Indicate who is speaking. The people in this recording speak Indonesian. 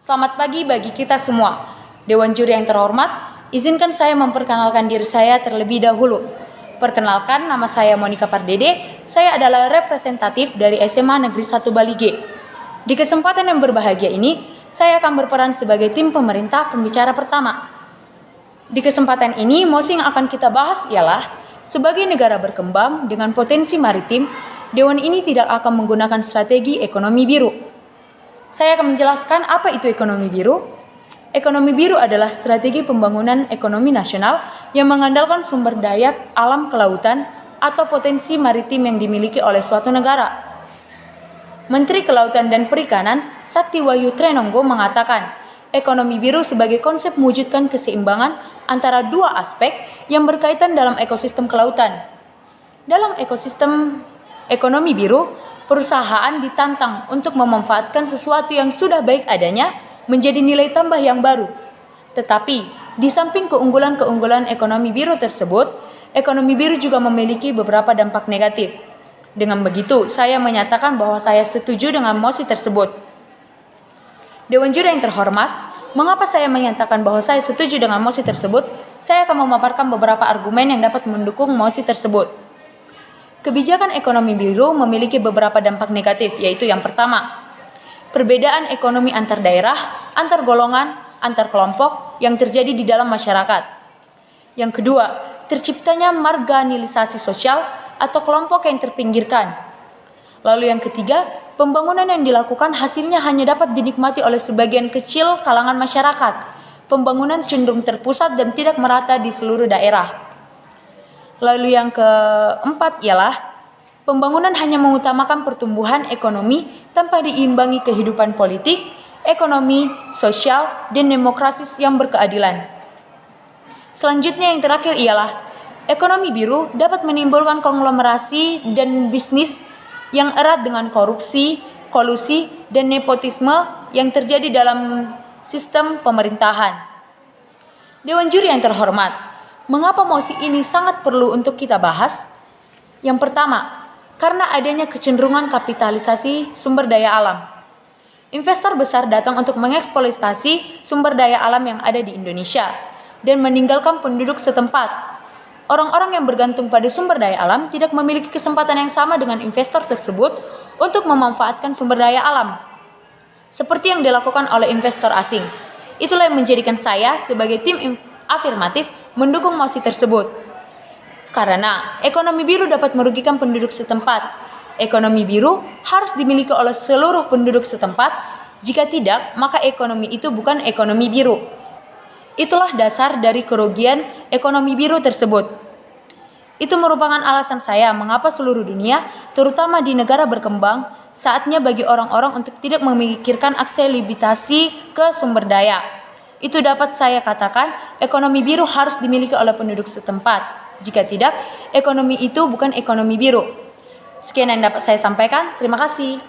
Speaker 1: Selamat pagi bagi kita semua. Dewan Juri yang terhormat, izinkan saya memperkenalkan diri saya terlebih dahulu. Perkenalkan, nama saya Monica Pardede. Saya adalah representatif dari SMA Negeri 1 Bali G. Di kesempatan yang berbahagia ini, saya akan berperan sebagai tim pemerintah pembicara pertama. Di kesempatan ini, mosi yang akan kita bahas ialah sebagai negara berkembang dengan potensi maritim, Dewan ini tidak akan menggunakan strategi ekonomi biru. Saya akan menjelaskan apa itu ekonomi biru. Ekonomi biru adalah strategi pembangunan ekonomi nasional yang mengandalkan sumber daya alam kelautan atau potensi maritim yang dimiliki oleh suatu negara. Menteri Kelautan dan Perikanan Sakti Wahyu Trenonggo mengatakan, ekonomi biru sebagai konsep mewujudkan keseimbangan antara dua aspek yang berkaitan dalam ekosistem kelautan. Dalam ekosistem ekonomi biru, perusahaan ditantang untuk memanfaatkan sesuatu yang sudah baik adanya menjadi nilai tambah yang baru. Tetapi, di samping keunggulan-keunggulan ekonomi biru tersebut, ekonomi biru juga memiliki beberapa dampak negatif. Dengan begitu, saya menyatakan bahwa saya setuju dengan mosi tersebut. Dewan Juri yang terhormat, mengapa saya menyatakan bahwa saya setuju dengan mosi tersebut? Saya akan memaparkan beberapa argumen yang dapat mendukung mosi tersebut. Kebijakan ekonomi biru memiliki beberapa dampak negatif, yaitu yang pertama, perbedaan ekonomi antar daerah, antar golongan, antar kelompok yang terjadi di dalam masyarakat. Yang kedua, terciptanya marginalisasi sosial atau kelompok yang terpinggirkan. Lalu yang ketiga, pembangunan yang dilakukan hasilnya hanya dapat dinikmati oleh sebagian kecil kalangan masyarakat. Pembangunan cenderung terpusat dan tidak merata di seluruh daerah. Lalu yang keempat ialah pembangunan hanya mengutamakan pertumbuhan ekonomi tanpa diimbangi kehidupan politik, ekonomi, sosial, dan demokrasi yang berkeadilan. Selanjutnya yang terakhir ialah ekonomi biru dapat menimbulkan konglomerasi dan bisnis yang erat dengan korupsi, kolusi, dan nepotisme yang terjadi dalam sistem pemerintahan. Dewan Juri yang terhormat, mengapa mosi ini sangat perlu untuk kita bahas? Yang pertama, karena adanya kecenderungan kapitalisasi sumber daya alam. Investor besar datang untuk mengeksploitasi sumber daya alam yang ada di Indonesia dan meninggalkan penduduk setempat. Orang-orang yang bergantung pada sumber daya alam tidak memiliki kesempatan yang sama dengan investor tersebut untuk memanfaatkan sumber daya alam, seperti yang dilakukan oleh investor asing. Itulah yang menjadikan saya sebagai tim afirmatif mendukung mosi tersebut. Karena ekonomi biru dapat merugikan penduduk setempat. Ekonomi biru harus dimiliki oleh seluruh penduduk setempat. Jika tidak, maka ekonomi itu bukan ekonomi biru. Itulah dasar dari kerugian ekonomi biru tersebut. Itu merupakan alasan saya mengapa seluruh dunia, terutama di negara berkembang, saatnya bagi orang-orang untuk tidak memikirkan aksesibilitas ke sumber daya. Itu dapat saya katakan, ekonomi biru harus dimiliki oleh penduduk setempat. Jika tidak, ekonomi itu bukan ekonomi biru. Sekian yang dapat saya sampaikan. Terima kasih.